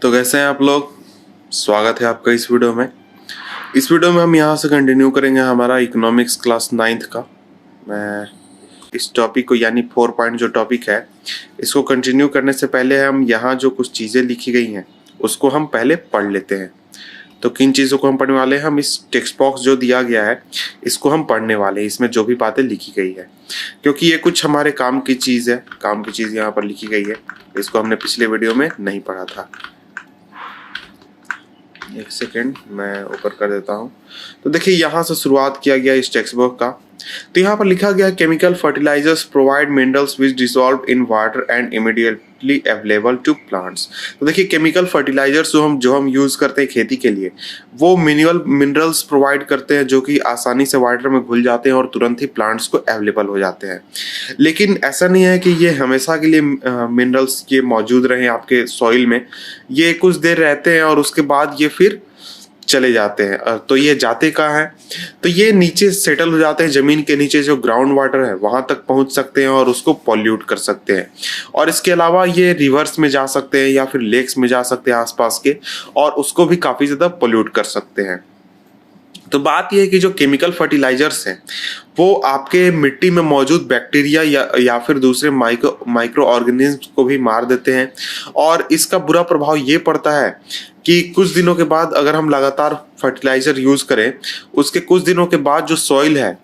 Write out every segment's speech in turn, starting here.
तो कैसे हैं आप लोग। स्वागत है आपका इस वीडियो में। इस वीडियो में हम यहाँ से कंटिन्यू करेंगे हमारा इकोनॉमिक्स क्लास 9th का। मैं इस टॉपिक को यानी 4 पॉइंट जो टॉपिक है इसको कंटिन्यू करने से पहले हम यहाँ जो कुछ चीज़ें लिखी गई हैं उसको हम पहले पढ़ लेते हैं। तो किन चीज़ों को हम पढ़ने वाले हैं, हम इस टेक्स्ट बॉक्स जो दिया गया है इसको हम पढ़ने वाले हैं, इसमें जो भी बातें लिखी गई है, क्योंकि ये कुछ हमारे काम की चीज़ है। काम की चीज़ यहाँ पर लिखी गई है, इसको हमने पिछले वीडियो में नहीं पढ़ा था। एक सेकेंड मैं ऊपर कर देता हूँ। तो देखिए यहाँ से शुरुआत किया गया इस टेक्स्ट बुक का। तो यहाँ पर लिखा गया chemical fertilisers provide minerals which dissolve in water and immediately available to plants. तो देखिए केमिकल फर्टिलाइजर्स जो हम यूज़ करते हैं खेती के लिए, वो मिनरल्स प्रोवाइड करते हैं जो कि आसानी से वाटर में घुल जाते हैं और तुरंत ही प्लांट्स को अवेलेबल हो जाते हैं। लेकिन ऐसा नहीं है कि ये हमेशा के लिए मिनरल्स ये मौजूद रहें आपके सॉइल में। ये कुछ देर रहते हैं और उसके बाद ये फिर चले जाते हैं। तो ये जाते कहाँ हैं, तो ये नीचे सेटल हो जाते हैं, ज़मीन के नीचे जो ग्राउंड वाटर है वहाँ तक पहुँच सकते हैं और उसको पॉल्यूट कर सकते हैं। और इसके अलावा ये रिवर्स में जा सकते हैं या फिर लेक्स में जा सकते हैं आसपास के, और उसको भी काफ़ी ज़्यादा पॉल्यूट कर सकते हैं। तो बात यह है कि जो केमिकल फर्टिलाइजर्स हैं वो आपके मिट्टी में मौजूद बैक्टीरिया या फिर दूसरे माइक्रो ऑर्गेनिज्म को भी मार देते हैं। और इसका बुरा प्रभाव ये पड़ता है कि कुछ दिनों के बाद अगर हम लगातार फर्टिलाइजर यूज़ करें, उसके कुछ दिनों के बाद जो सॉइल है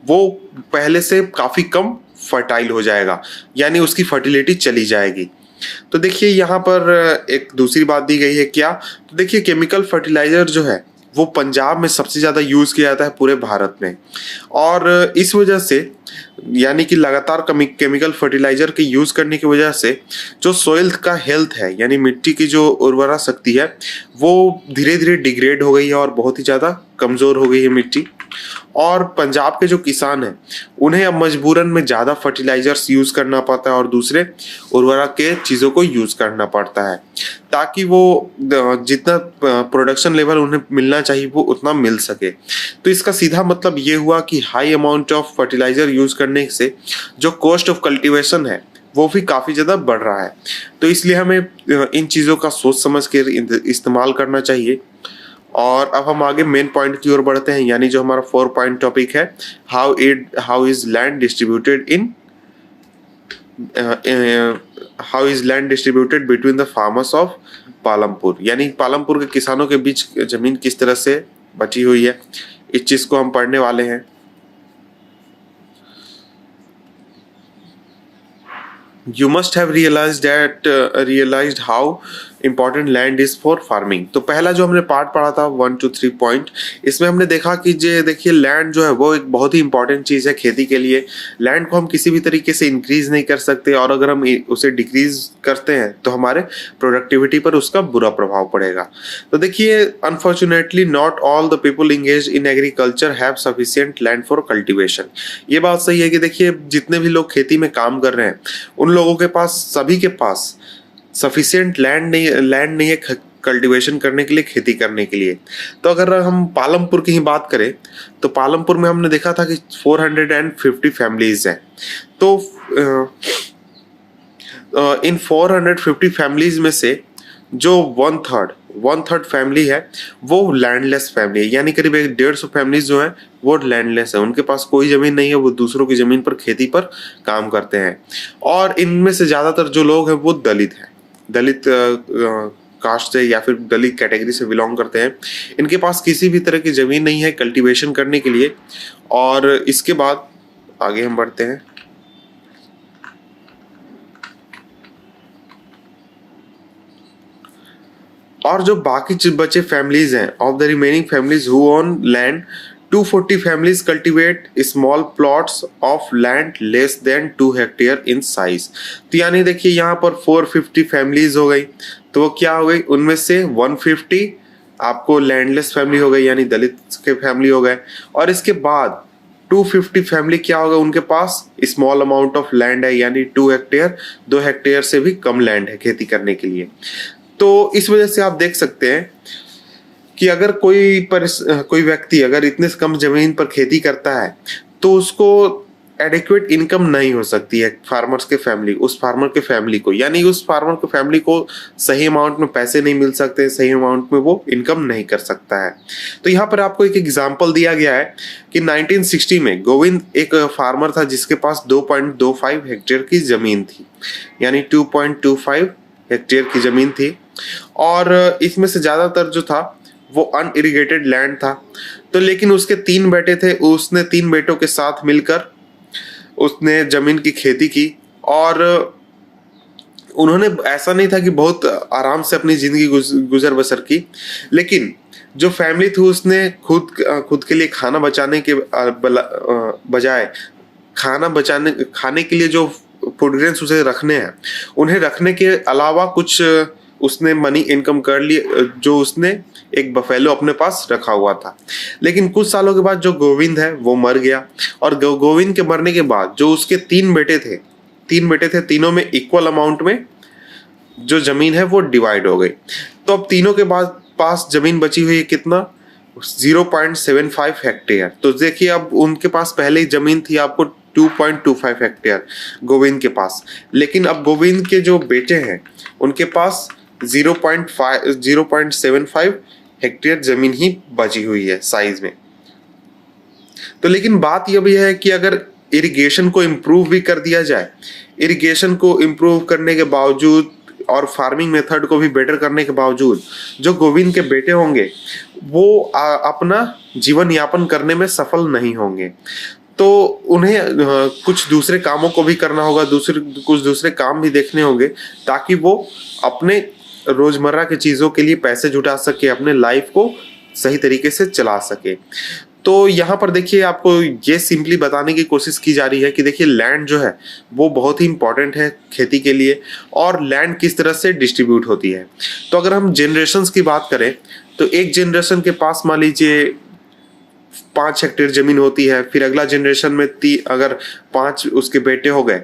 वो पहले से काफ़ी कम फर्टाइल हो जाएगा, यानी उसकी फर्टिलिटी चली जाएगी। तो देखिए यहाँ पर एक दूसरी बात दी गई है क्या, तो देखिए केमिकल फर्टिलाइजर जो है वो पंजाब में सबसे ज़्यादा यूज़ किया जाता है पूरे भारत में। और इस वजह से यानी कि लगातार केमिकल फर्टिलाइजर के यूज़ करने की वजह से जो सॉइल का हेल्थ है यानी मिट्टी की जो उर्वरा शक्ति है वो धीरे धीरे डिग्रेड हो गई है और बहुत ही ज़्यादा कमज़ोर हो गई है मिट्टी। और पंजाब के जो किसान हैं उन्हें अब मजबूरन में ज़्यादा फर्टिलाइजर्स यूज़ करना पड़ता है और दूसरे उर्वरक के चीज़ों को यूज़ करना पड़ता है, ताकि वो जितना प्रोडक्शन लेवल उन्हें मिलना चाहिए वो उतना मिल सके। तो इसका सीधा मतलब ये हुआ कि high amount of fertiliser use करने से जो कॉस्ट ऑफ कल्टीवेशन है वो भी काफ़ी ज़्यादा बढ़ रहा है। तो इसलिए हमें इन चीज़ों का सोच समझ के इस्तेमाल करना चाहिए। और अब हम आगे मेन पॉइंट की ओर बढ़ते हैं, यानी जो हमारा 4 पॉइंट टॉपिक है, how is land distributed between the farmers of Palampur. यानी पालमपुर के किसानों के बीच जमीन किस तरह से बची हुई है, इस चीज को हम पढ़ने वाले हैं। You must have realized how important land is for farming। तो पहला जो हमने पार्ट पढ़ा था 1 to 3 पॉइंट, इसमें हमने देखा कि देखिए लैंड जो है वो एक बहुत ही इंपॉर्टेंट चीज़ है खेती के लिए। लैंड को हम किसी भी तरीके से इंक्रीज नहीं कर सकते, और अगर हम उसे डिक्रीज करते हैं तो हमारे प्रोडक्टिविटी पर उसका बुरा प्रभाव पड़ेगा। तो देखिए unfortunately not all the people engage in agriculture have sufficient land for cultivation. ये बात सही है कि देखिए जितने भी लोग खेती में काम कर रहे हैं उन लोगों के पास, सभी के पास सफिशिएंट लैंड नहीं है कल्टीवेशन करने के लिए, खेती करने के लिए। तो अगर हम पालमपुर की ही बात करें तो पालमपुर में हमने देखा था कि 450 फैमिलीज हैं। तो इन 450 फैमिलीज में से जो वन थर्ड फैमिली है वो लैंडलेस फैमिली है, यानी करीब 150 फैमिलीज जो है वो लैंडलेस है, उनके पास कोई ज़मीन नहीं है, वो दूसरों की ज़मीन पर खेती पर काम करते हैं। और इनमें से ज़्यादातर जो लोग हैं वो दलित हैं, दलित कास्ट से या फिर दलित कैटेगरी से बिलोंग करते हैं। इनके पास किसी भी तरह की ज़मीन नहीं है कल्टीवेशन करने के लिए। और इसके बाद आगे हम बढ़ते हैं। और जो बाकी बचे फैमिलीज हैं, of the remaining families who own land, 240 families cultivate small plots of land less than 2 hectare in size. तो यानी देखिए यहाँ पर 450 फैमिलीज हो गई, तो वो क्या हो गई, उनमें से 150 आपको लैंडलेस फैमिली हो गई यानी दलित के फैमिली हो गए। और इसके बाद 250 फैमिली क्या होगा, उनके पास स्मॉल अमाउंट ऑफ लैंड है, यानी 2 हेक्टेयर से भी कम लैंड है खेती करने के लिए। तो इस वजह से आप देख सकते हैं कि अगर कोई व्यक्ति अगर इतने कम जमीन पर खेती करता है तो उसको एडिक्वेट इनकम नहीं हो सकती है फार्मर के फैमिली को, यानी उस फार्मर के फैमिली को सही अमाउंट में पैसे नहीं मिल सकते, सही अमाउंट में वो इनकम नहीं कर सकता है। तो यहाँ पर आपको एक एग्जांपल दिया गया है कि 1960 में गोविंद एक फार्मर था जिसके पास 2.25 हेक्टेयर की जमीन थी, यानी 2.25 हेक्टेयर की जमीन थी, और इसमें से ज्यादातर जो था वो अनइरिगेटेड लैंड था। तो लेकिन उसके 3 बेटे थे, उसने 3 बेटों के साथ मिलकर उसने जमीन की खेती की, और उन्होंने ऐसा नहीं था कि बहुत आराम से अपनी जिंदगी गुजर बसर की, लेकिन जो फैमिली थी उसने खुद के लिए खाना बचाने के बजाय खाने के लिए जो फूड ग्रेन्स उसे रखने हैं, उन्हें रखने के अलावा कुछ उसने मनी इनकम कर ली, जो उसने एक बफेलो अपने पास रखा हुआ था। लेकिन कुछ सालों के बाद जो गोविंद है वो मर गया, और गोविंद के मरने के बाद जो उसके 3 बेटे थे, तीनों में इक्वल अमाउंट में जो जमीन है वो डिवाइड हो गई। तो अब तीनों के पास जमीन बची हुई है कितना, 0.75 हेक्टेयर। तो देखिए अब उनके पास पहले ही जमीन थी आपको 2.25 हेक्टेयर गोविंद के पास, लेकिन अब गोविंद के जो बेटे हैं उनके पास 0.75 हेक्टेयर जमीन ही बची हुई है साइज में। तो लेकिन बात यह भी है कि अगर इरिगेशन को इम्प्रूव भी कर दिया जाए, इरिगेशन को इम्प्रूव करने के बावजूद और फार्मिंग मेथड को भी बेटर करने के बावजूद जो गोविंद के बेटे होंगे वो अपना जीवन यापन करने में सफल नहीं होंगे। तो उन्हें कुछ दूसरे कामों को भी करना होगा, कुछ दूसरे काम भी देखने होंगे, ताकि वो अपने रोजमर्रा की चीजों के लिए पैसे जुटा सके, अपने लाइफ को सही तरीके से चला सके। तो यहाँ पर देखिए आपको ये सिंपली बताने की कोशिश की जा रही है कि देखिए लैंड जो है वो बहुत ही इंपॉर्टेंट है खेती के लिए, और लैंड किस तरह से डिस्ट्रीब्यूट होती है। तो अगर हम जनरेशन्स की बात करें तो एक जनरेशन के पास मान लीजिए 5 हेक्टेयर जमीन होती है, फिर अगला जनरेशन में अगर 5 उसके बेटे हो गए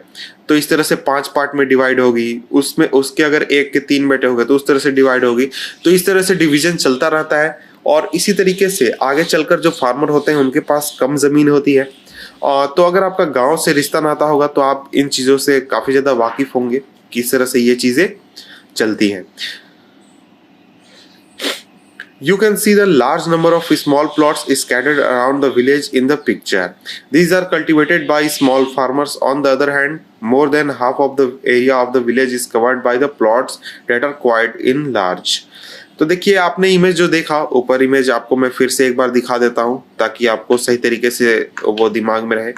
तो इस तरह से 5 पार्ट में डिवाइड होगी, उसमें उसके अगर 1 के 3 बेटे हो गए तो उस तरह से डिवाइड होगी। तो इस तरह से डिवीजन चलता रहता है, और इसी तरीके से आगे चलकर जो फार्मर होते हैं उनके पास कम जमीन होती है। तो अगर आपका गांव से रिश्ता नाता होगा तो आप इन चीज़ों से काफ़ी ज़्यादा वाकिफ होंगे किस तरह से ये चीज़ें चलती हैं। You can see the large number of small plots scattered around the village in the picture. These are cultivated by small farmers. On the other hand, more than half of the area of the village is covered by the plots that are quite in large. तो देखिए आपने image जो देखा, ऊपर image आपको मैं फिर से एक बार दिखा देता हूँ ताकि आपको सही तरीके से वो दिमाग में रहे।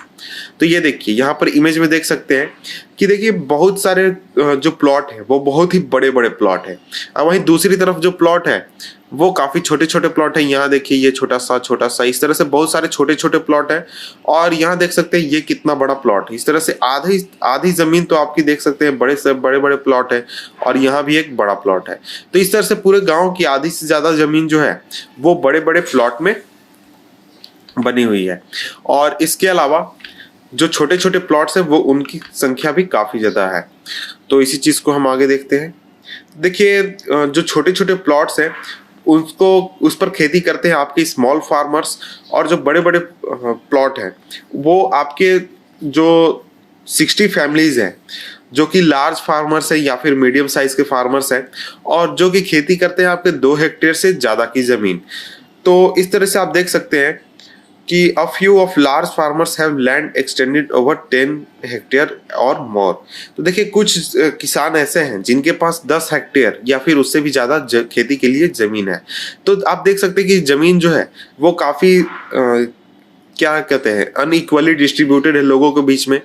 तो ये देखिए यहाँ पर इमेज में देख सकते हैं कि देखिए बहुत सारे जो प्लॉट है वो बहुत ही बड़े बड़े प्लॉट है, और वहीं दूसरी तरफ जो प्लॉट है वो काफी छोटे छोटे प्लॉट है। यहाँ देखिए ये छोटा सा इस तरह से बहुत सारे छोटे छोटे प्लॉट है, और यहाँ देख सकते हैं ये कितना बड़ा प्लॉट है। इस तरह से आधी जमीन तो आपकी देख सकते हैं बड़े से बड़े बड़े प्लॉट है, और यहाँ भी एक बड़ा प्लॉट है। तो इस तरह से पूरे गांव की आधी से ज्यादा जमीन जो है वो बड़े बड़े प्लॉट में बनी हुई है, और इसके अलावा जो छोटे छोटे प्लॉट्स है वो उनकी संख्या भी काफी ज्यादा है। तो इसी चीज को हम आगे देखते हैं। देखिए जो छोटे छोटे प्लॉट्स हैं उस पर खेती करते हैं आपके स्मॉल फार्मर्स, और जो बड़े बड़े प्लॉट हैं वो आपके जो 60 फैमिलीज हैं जो कि लार्ज फार्मर्स हैं या फिर मीडियम साइज के फार्मर्स हैं, और जो कि खेती करते हैं आपके 2 हेक्टेयर से ज़्यादा की ज़मीन। तो इस तरह से आप देख सकते हैं कि a few of large farmers have land extended over 10 hectare और मोर। तो देखिए कुछ किसान ऐसे हैं जिनके पास 10 हेक्टेयर या फिर उससे भी ज़्यादा खेती के लिए ज़मीन है। तो आप देख सकते हैं कि ज़मीन जो है वो काफ़ी क्या कहते हैं अनइक्वली डिस्ट्रीब्यूटेड है लोगों के बीच में।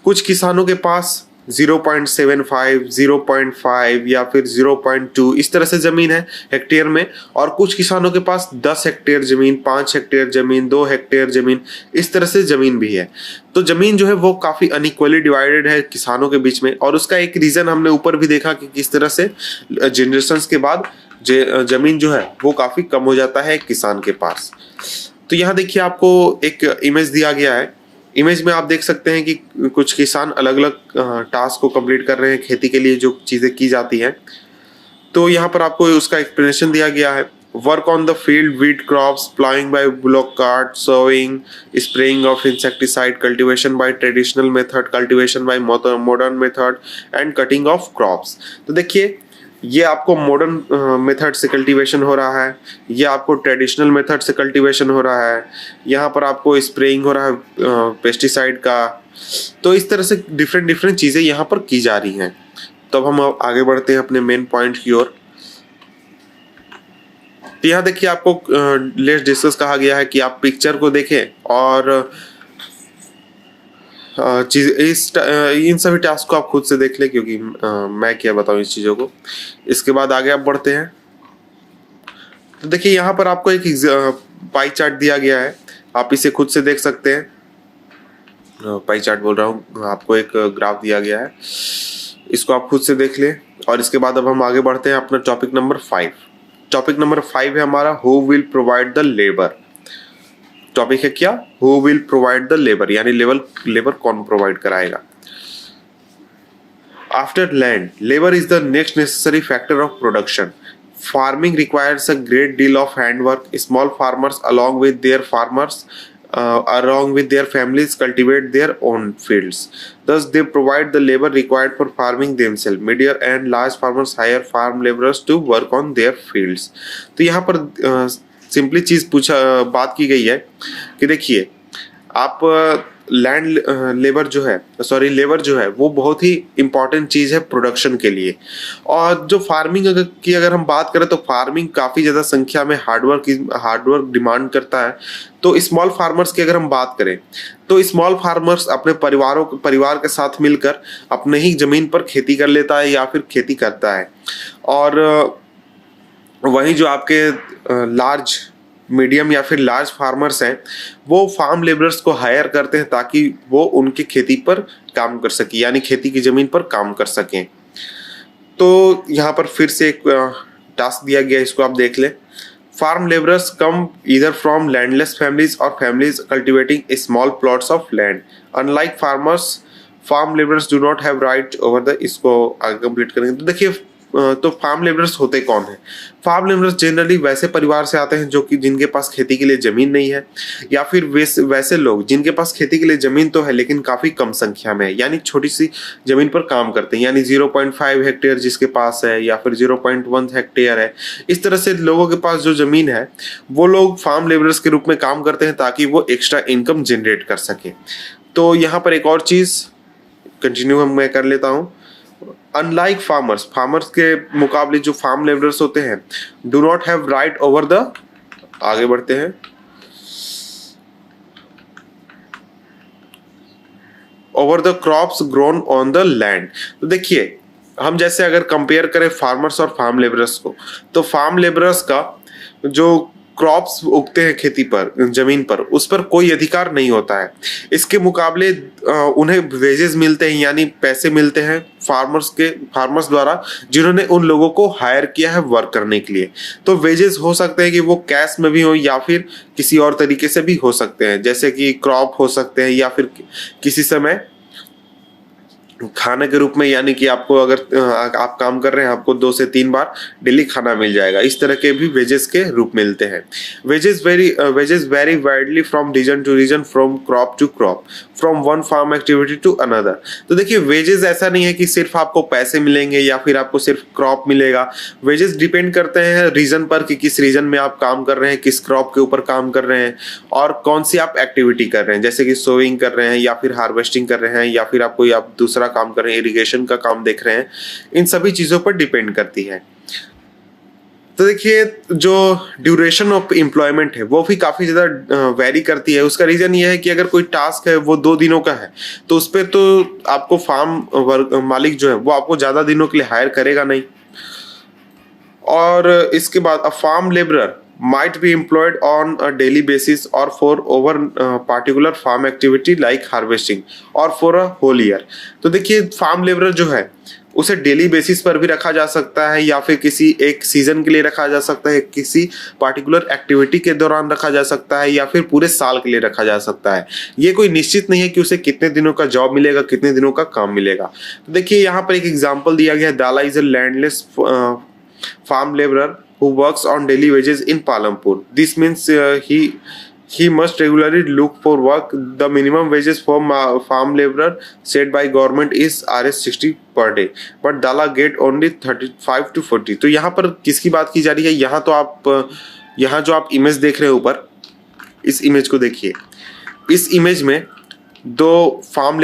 कुछ किसानों के पास 0.75, 0.5 या फिर 0.2 इस तरह से जमीन है हेक्टेयर में, और कुछ किसानों के पास 10 हेक्टेयर जमीन, 5 हेक्टेयर जमीन, 2 हेक्टेयर जमीन, इस तरह से जमीन भी है। तो जमीन जो है वो काफी अनइक्वली डिवाइडेड है किसानों के बीच में, और उसका एक रीजन हमने ऊपर भी देखा कि किस तरह से जनरेशंस के बाद जमीन जो है वो काफी कम हो जाता है किसान के पास। तो यहाँ देखिए आपको एक इमेज दिया गया है। इमेज में आप देख सकते हैं कि कुछ किसान अलग अलग टास्क को कंप्लीट कर रहे हैं खेती के लिए जो चीज़ें की जाती हैं। तो यहाँ पर आपको उसका एक्सप्लेनेशन दिया गया है। work on the field, weed crops, plowing by bullock cart, sowing, spraying of insecticide, cultivation by traditional method, cultivation by modern method, and cutting of crops. तो देखिए ये आपको मॉडर्न मेथड से कल्टीवेशन हो रहा है, ये आपको ट्रेडिशनल मेथड से कल्टीवेशन हो रहा है, यहाँ पर आपको स्प्रेइंग हो रहा है पेस्टिसाइड का। तो इस तरह से डिफरेंट डिफरेंट चीज़ें यहाँ पर की जा रही हैं। तो अब हम आगे बढ़ते हैं अपने मेन पॉइंट की ओर। तो यहाँ देखिए आपको लेट्स डिस्कस कहा गया है कि आप पिक्चर को देखें और इन सभी टास्क को आप खुद से देख लें, क्योंकि मैं क्या बताऊँ इस चीज़ों को। इसके बाद आगे आप बढ़ते हैं। तो देखिए यहाँ पर आपको एक पाई चार्ट दिया गया है, आप इसे खुद से देख सकते हैं। पाई चार्ट बोल रहा हूँ, आपको एक ग्राफ दिया गया है, इसको आप खुद से देख लें। और इसके बाद अब हम आगे बढ़ते हैं अपना टॉपिक नंबर 5। टॉपिक नंबर 5 है हमारा who will provide the labour. Topic है क्या? Who will provide the labour, यानी लेबर कौन प्रोवाइड कराएगा। After land, labour is the next necessary factor of production. Farming requires a great deal of handwork. Small farmers along with their families cultivate their own fields. Thus, they provide the labor required for farming themselves. Medium and large farmers hire farm laborers to work on their fields. तो यहाँ पर simply बात की गई है कि देखिए आप लेबर जो है वो बहुत ही इम्पॉर्टेंट चीज़ है प्रोडक्शन के लिए। और जो फार्मिंग की अगर हम बात करें तो फार्मिंग काफ़ी ज़्यादा संख्या में हार्डवर्क डिमांड करता है। तो स्मॉल फार्मर्स की अगर हम बात करें तो स्मॉल फार्मर्स अपने परिवार के साथ मिलकर अपने ही ज़मीन पर खेती कर लेता है या फिर खेती करता है। और वहीं जो आपके लार्ज मीडियम या फिर लार्ज फार्मर्स हैं वो फार्म लेबरर्स को हायर करते हैं ताकि वो उनकी खेती पर काम कर सके, यानी खेती की ज़मीन पर काम कर सकें। तो यहाँ पर फिर से एक टास्क दिया गया, इसको आप देख लें। Farm labourers come either from landless families और families cultivating small plots of land. Unlike farmers, farm labourers do not have right over the. इसको आगे कंप्लीट करेंगे। तो देखिए तो फार्म लेबरर्स होते कौन है? फार्म लेबरर्स जनरली वैसे परिवार से आते हैं जो कि जिनके पास खेती के लिए जमीन नहीं है, या फिर वैसे लोग जिनके पास खेती के लिए जमीन तो है लेकिन काफी कम संख्या में है, यानी छोटी सी जमीन पर काम करते हैं, यानी 0.5 हेक्टेयर जिसके पास है या फिर 0.1 हेक्टेयर है। इस तरह से लोगों के पास जो जमीन है वो लोग फार्म लेबरर्स के रूप में काम करते हैं ताकि वो एक्स्ट्रा इनकम जनरेट कर सके। तो यहाँ पर एक और चीज कंटिन्यू मैं कर लेता हूँ। अनलाइक फार्मर्स के मुकाबले जो फार्म लेबरर्स होते हैं do not have right over the. आगे बढ़ते हैं। Over the crops grown on the land. तो देखिए हम जैसे अगर कंपेयर करें फार्मर्स और फार्म लेबरर्स को, तो फार्म लेबरर्स का जो क्रॉप्स उगते हैं खेती पर, जमीन पर, उस पर कोई अधिकार नहीं होता है। इसके मुकाबले उन्हें वेजेस मिलते हैं, यानी पैसे मिलते हैं फार्मर्स द्वारा जिन्होंने उन लोगों को हायर किया है वर्क करने के लिए। तो वेजेस हो सकते हैं कि वो कैश में भी हो या फिर किसी और तरीके से भी हो सकते हैं, जैसे कि क्रॉप हो सकते हैं या फिर किसी समय खाने के रूप में, यानी कि आपको अगर आप काम कर रहे हैं आपको 2 से 3 बार डेली खाना मिल जाएगा। इस तरह के भी वेजेस के रूप मिलते हैं। Wages vary widely from region to region, from crop to crop, from one farm activity to another. तो देखिए वेजेस ऐसा नहीं है कि सिर्फ आपको पैसे मिलेंगे या फिर आपको सिर्फ क्रॉप मिलेगा। वेजेस डिपेंड करते हैं रीजन पर कि किस रीजन में आप काम कर रहे हैं, किस क्रॉप के ऊपर काम कर रहे हैं और कौन सी आप एक्टिविटी कर रहे हैं, जैसे कि सोइंग कर रहे हैं या फिर हार्वेस्टिंग कर रहे हैं या फिर आप दूसरा काम कर रहे हैं, इरिगेशन का काम देख रहे हैं। इन सभी चीजों पर डिपेंड करती है। तो देखिए जो ड्यूरेशन ऑफ एम्प्लॉयमेंट है वो भी काफ़ी ज़्यादा वेरी करती है। उसका रीज़न ये है कि अगर कोई टास्क है वो 2 दिनों का है तो उस पर तो आपको फार्म मालिक जो है वो आपको ज़्यादा दिनों के लिए हायर करेगा नहीं। और इसके बाद a farm labourer might be employed on a daily basis or for over particular farm activity like harvesting or for a whole year। तो देखिए फार्म लेबरर जो है उसे डेली बेसिस पर भी रखा जा सकता है या फिर किसी एक सीजन के लिए रखा जा सकता है, किसी पार्टिकुलर एक्टिविटी के दौरान रखा जा सकता है या फिर पूरे साल के लिए रखा जा सकता है। ये कोई निश्चित नहीं है कि उसे कितने दिनों का जॉब मिलेगा, कितने दिनों का काम मिलेगा। तो देखिए यहाँ पर एक एग्जाम्पल दिया गया है। Dala is a landless farm labourer who works on daily wages in Palampur. This means he must regularly look for work. The minimum wages for farm laborer set by government is Rs 60 per day, but Dala get only 35 to 40. तो यहाँ पर किसकी बात की जा रही है? यहाँ तो आप यहाँ जो आप इमेज देख रहे हो ऊपर, इस इमेज को देखिए। इस इमेज में दो फार्म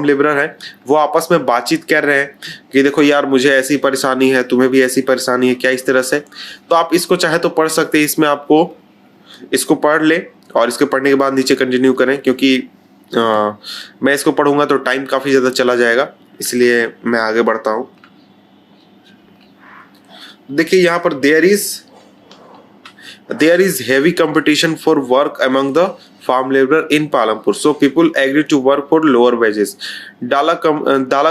लेबरर है, वो आपस में बातचीत कर रहे हैं कि देखो यार मुझे ऐसी परेशानी है, तुम्हें भी ऐसी परेशानी है क्या, इस तरह से। तो आप इसको चाहे तो पढ़ सकते हैं, इसमें आपको इसको पढ़ ले और इसके पढ़ने के बाद नीचे कंटिन्यू करें, क्योंकि मैं इसको पढ़ूंगा तो टाइम काफ़ी ज़्यादा चला जाएगा, इसलिए मैं आगे बढ़ता हूँ। देखिए यहाँ पर there is heavy competition for work among the farm laborer in Palampur, so people agree to work for lower wages. Dala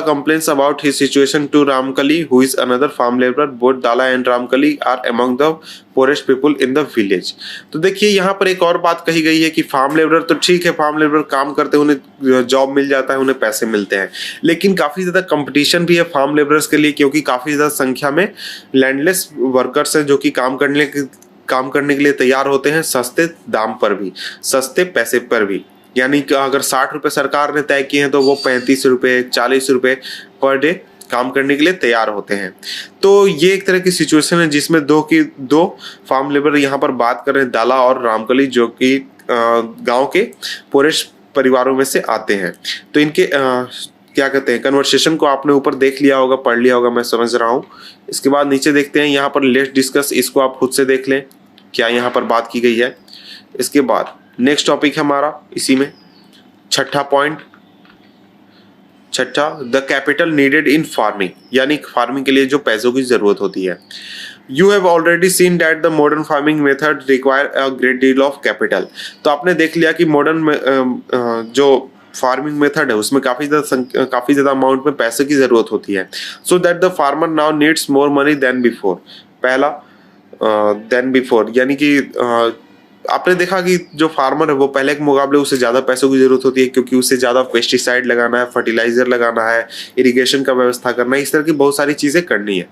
complains about his situation to Ramkali, who is another farm laborer. Both Dala and Ramkali are among the poorest people in the village. तो देखिए यहाँ पर एक और बात कही गई है कि फार्म लेबरर तो ठीक है, फार्म लेबरर काम करते हैं, उन्हें जॉब मिल जाता है, उन्हें पैसे मिलते हैं, लेकिन काफ़ी ज़्यादा कंपटीशन भी है फार्म लेबरर्स के लिए, क्योंकि काफ़ी ज़्यादा संख्या में लैंडलेस वर्कर्स हैं जो कि काम करने के लिए तैयार होते हैं सस्ते दाम पर भी, सस्ते पैसे पर भी। यानी कि अगर 60 रुपये सरकार ने तय किए हैं तो वो 35 रुपये 40 रुपये पर डे काम करने के लिए तैयार होते हैं। तो ये एक तरह की सिचुएशन है जिसमें दो फार्म लेबर यहाँ पर बात कर रहे हैं, दाला और रामकली, जो कि गांव के पुरेश परिवारों में से आते हैं। तो इनके क्या कहते हैं, कन्वर्सेशन को आपने ऊपर देख लिया होगा, पढ़ लिया होगा, मैं समझ रहा हूँ। इसके बाद नीचे देखते हैं यहाँ पर लेट्स डिस्कस, इसको आप खुद से देख लें क्या यहाँ पर बात की गई है। इसके बाद नेक्स्ट टॉपिक है हमारा इसी में छठा point, the capital needed in farming, यानी फार्मिंग के लिए जो पैसों की जरूरत होती है। You have already seen that the modern farming method require a great deal of capital. तो आपने देख लिया कि मॉडर्न जो फार्मिंग मेथड है उसमें काफ़ी ज़्यादा अमाउंट में पैसे की ज़रूरत होती है। So that the farmer now needs more money than before. पहला देन बिफोर, यानी कि आपने देखा कि जो फार्मर है वो पहले के मुकाबले उसे ज़्यादा पैसों की ज़रूरत होती है, क्योंकि उसे ज़्यादा पेस्टिसाइड लगाना है, फर्टिलाइजर लगाना है, इरिगेशन का व्यवस्था करना है, इस तरह की बहुत सारी चीज़ें करनी है।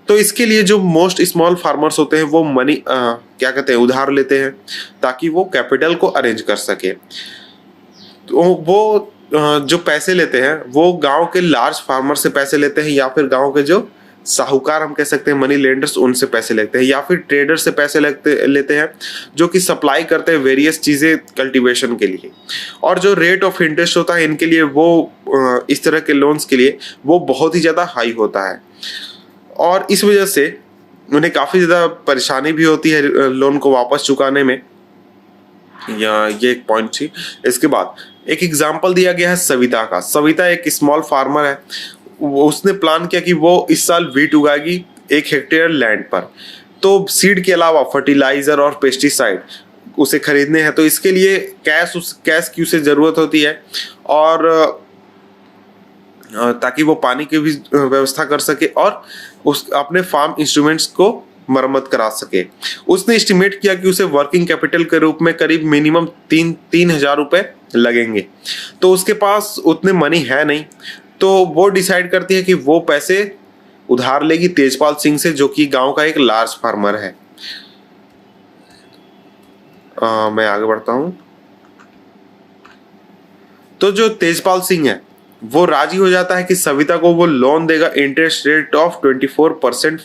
तो इसके लिए जो मोस्ट स्मॉल फार्मर्स होते हैं वो मनी क्या कहते हैं, उधार लेते हैं ताकि वो कैपिटल को अरेंज कर सके। तो वो जो पैसे लेते हैं वो गांव के लार्ज फार्मर से पैसे लेते हैं, या फिर गांव के जो साहूकार हम कह सकते हैं, मनी लेंडर्स, उनसे पैसे लेते हैं, या फिर ट्रेडर से पैसे लेते हैं जो कि सप्लाई करते हैं वेरियस चीज़ें कल्टीवेशन के लिए। और जो रेट ऑफ इंटरेस्ट होता है इनके लिए वो इस तरह के लोन्स के लिए वो बहुत ही ज़्यादा हाई होता है, और इस वजह से उन्हें काफ़ी ज़्यादा परेशानी भी होती है लोन को वापस चुकाने में। या ये एक पॉइंट थी। इसके बाद एक एग्जाम्पल दिया गया है सविता का। सविता एक स्मॉल फार्मर है, उसने प्लान किया कि वो इस साल वीट उगाएगी 1 हेक्टेयर लैंड पर। तो सीड के अलावा फर्टिलाइजर और पेस्टिसाइड उसे खरीदने हैं, तो इसके लिए कैश की उसे ज़रूरत होती है, और ताकि वो पानी की भी व्यवस्था कर सके और उस अपने फार्म इंस्ट्रूमेंट्स को मरम्मत करा सके। उसने एस्टिमेट किया कि उसे वर्किंग कैपिटल के रूप में करीब मिनिमम 3,000 रुपये लगेंगे। तो उसके पास उतने मनी है नहीं, तो वो डिसाइड करती है कि वो पैसे उधार लेगी तेजपाल सिंह से, जो कि गांव का एक लार्ज फार्मर है। मैं आगे बढ़ता हूं। तो जो तेजपाल सिंह है वो राजी हो जाता है कि सविता को वो लोन देगा interest rate of 24%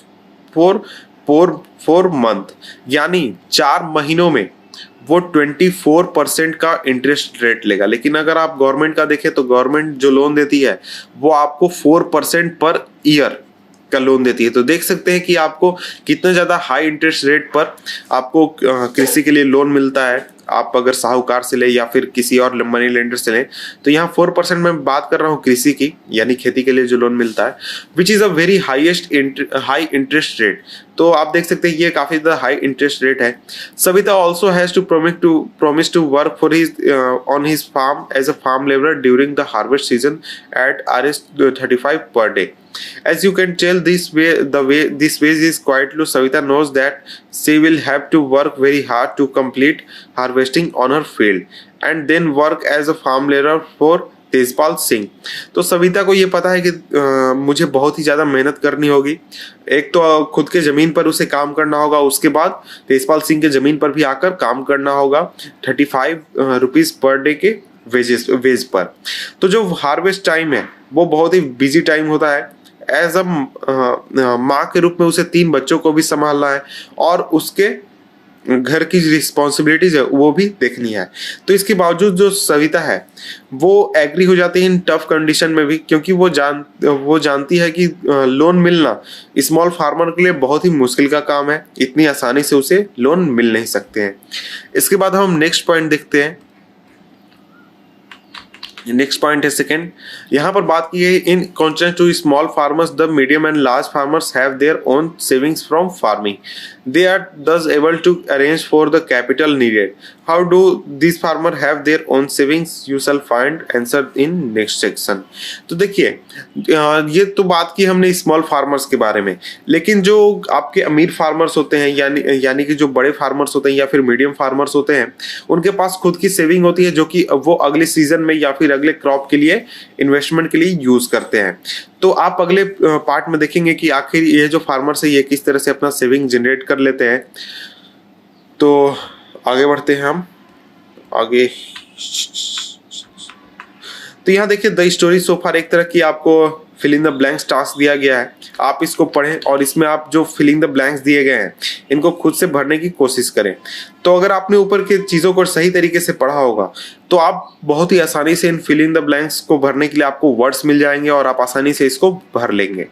for month, यानी 4 महीनों में वो 24% का इंटरेस्ट रेट लेगा। लेकिन अगर आप गवर्नमेंट का देखें तो गवर्नमेंट जो लोन देती है वो आपको 4% पर ईयर का लोन देती है। तो देख सकते हैं कि आपको कितना ज़्यादा हाई इंटरेस्ट रेट पर आपको कृषि के लिए लोन मिलता है। आप अगर साहूकार से ले या फिर किसी और मनी लेंडर से लें, तो यहाँ 4% में बात कर रहा हूँ कृषि की, यानी खेती के लिए जो लोन मिलता है, which is a very high interest rate. तो आप देख सकते हैं ये काफ़ी ज़्यादा हाई इंटरेस्ट रेट है। Savita also has to promise to work for on his farm as a farm laborer during the harvest season at Rs 35 per day. As you can tell, this wage is quite low. Savita knows that she will have to work very hard to complete harvesting on her field and then work as a farm laborer for Tejpal Singh. तो सविता को ये पता है कि मुझे बहुत ही ज़्यादा मेहनत करनी होगी, एक तो खुद के ज़मीन पर उसे काम करना होगा, उसके बाद तेजपाल सिंह के ज़मीन पर भी आकर काम करना होगा 35 रुपीज़ पर डे के वेज पर। तो जो हार्वेस्ट टाइम है वो बहुत ही बिजी टाइम होता है। एज अ माँ के रूप में उसे 3 बच्चों को भी संभालना है और उसके घर की रिस्पॉन्सिबिलिटीज है वो भी देखनी है। तो इसके बावजूद जो सविता है वो एग्री हो जाती है इन टफ कंडीशन में भी, क्योंकि वो जानती है कि लोन मिलना स्मॉल फार्मर के लिए बहुत ही मुश्किल का काम है, इतनी आसानी से उसे लोन मिल नहीं सकते हैं। इसके बाद हम नेक्स्ट पॉइंट देखते हैं। नेक्स्ट पॉइंट है सेकंड। यहाँ पर बात की है in contrast to small farmers the medium and large farmers have their own savings from farming, they are thus able to arrange for the capital needed. How do these farmers have their own savings? You shall find answer in next section. तो देखिए ये तो बात की हमने small farmers के बारे में, लेकिन जो आपके अमीर फार्मर्स होते हैं यानी कि जो बड़े फार्मर्स होते हैं या फिर मीडियम फार्मर्स होते हैं, उनके पास खुद की सेविंग होती है जो कि वो अगले सीजन में या फिर अगले क्रॉप के लिए इन्वेस्टमेंट के लिए यूज करते हैं। तो आप अगले पार्ट में देखेंगे कि आखिर ये जो फार्मर्स है ये किस तरह से अपना सेविंग जनरेट कर लेते हैं। तो आगे बढ़ते हैं हम आगे। तो यहाँ देखिए द स्टोरी सो फार एक तरह की आपको fill in the blanks task दिया गया है, आप इसको पढ़ें और इसमें आप जो फिल इन द ब्लैंक्स दिए गए हैं इनको खुद से भरने की कोशिश करें। तो अगर आपने ऊपर की चीज़ों को सही तरीके से पढ़ा होगा तो आप बहुत ही आसानी से इन फिल इन द ब्लैंक्स को भरने के लिए आपको वर्ड्स मिल जाएंगे और आप आसानी से इसको भर लेंगे।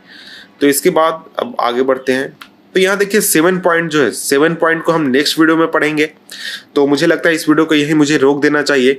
तो इसके बाद अब आगे बढ़ते हैं। तो यहाँ देखिए 7 पॉइंट जो है 7 पॉइंट को हम नेक्स्ट वीडियो में पढ़ेंगे। तो मुझे लगता है इस वीडियो को यही मुझे रोक देना चाहिए।